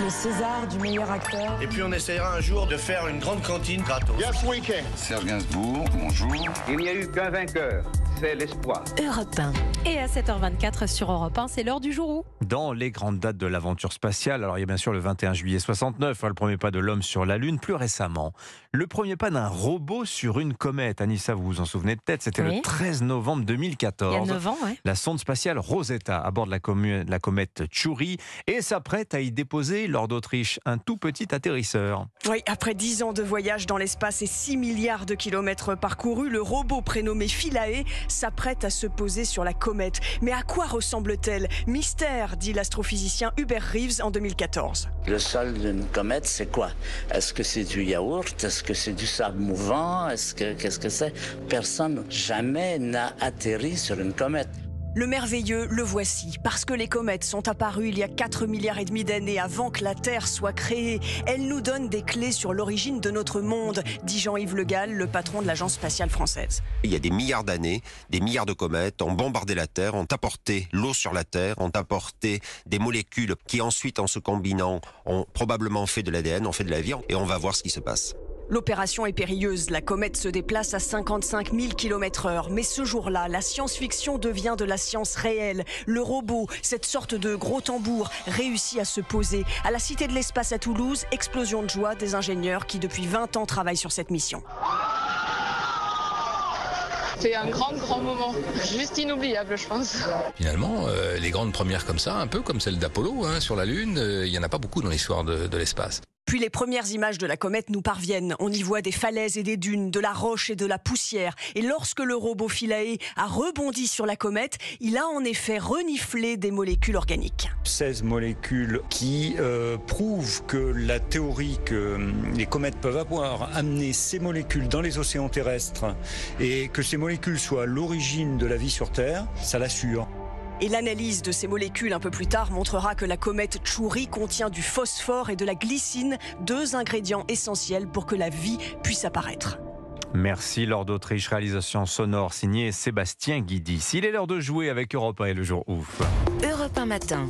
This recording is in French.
Le César du meilleur acteur. Et puis on essaiera un jour de faire une grande cantine gratos. Yes, we can. Serge Gainsbourg, bonjour. Il n'y a eu qu'un vainqueur, c'est l'espoir. Europe 1. Et à 7h24 sur Europe 1, c'est l'heure du jour où. Dans les grandes dates de l'aventure spatiale, alors il y a bien sûr le 21 juillet 69, le premier pas de l'homme sur la Lune. Plus récemment, le premier pas d'un robot sur une comète. Anissa, vous vous en souvenez peut-être, c'était le 13 novembre 2014. Il y a 9 ans, ouais. La sonde spatiale Rosetta aborde la comète Chury et s'apprête à y déposer, lors d'Autriche, un tout petit atterrisseur. Oui, après 10 ans de voyage dans l'espace et 6 milliards de kilomètres parcourus, le robot prénommé Philae s'apprête à se poser sur la comète. Mais à quoi ressemble-t-elle? Mystère, dit l'astrophysicien Hubert Reeves en 2014. Le sol d'une comète, c'est quoi? Est-ce que c'est du yaourt? Est-ce que c'est du sable mouvant? Qu'est-ce que c'est? Personne jamais n'a atterri sur une comète. Le merveilleux, le voici, parce que les comètes sont apparues il y a 4 milliards et demi d'années avant que la Terre soit créée. Elles nous donnent des clés sur l'origine de notre monde, dit Jean-Yves Le Gall, le patron de l'Agence spatiale française. Il y a des milliards d'années, des milliards de comètes ont bombardé la Terre, ont apporté l'eau sur la Terre, ont apporté des molécules qui ensuite, en se combinant, ont probablement fait de l'ADN, ont fait de la vie, et on va voir ce qui se passe. L'opération est périlleuse, la comète se déplace à 55 000 km/h. Mais ce jour-là, la science-fiction devient de la science réelle. Le robot, cette sorte de gros tambour, réussit à se poser. À la Cité de l'Espace à Toulouse, explosion de joie des ingénieurs qui depuis 20 ans travaillent sur cette mission. C'est un grand moment, juste inoubliable je pense. Finalement, les grandes premières comme ça, un peu comme celle d'Apollo sur la Lune, il n'y en a pas beaucoup dans l'histoire de l'espace. Puis les premières images de la comète nous parviennent. On y voit des falaises et des dunes, de la roche et de la poussière. Et lorsque le robot Philae a rebondi sur la comète, il a en effet reniflé des molécules organiques. 16 molécules qui prouvent que la théorie que les comètes peuvent avoir amené ces molécules dans les océans terrestres et que ces molécules soient à l'origine de la vie sur Terre, ça l'assure. Et l'analyse de ces molécules un peu plus tard montrera que la comète Chury contient du phosphore et de la glycine, 2 ingrédients essentiels pour que la vie puisse apparaître. Merci Lord d'Autriche, réalisation sonore signée Sébastien Guidi. S'il est l'heure de jouer avec Europe 1 et le jour ouf. Europe 1 matin.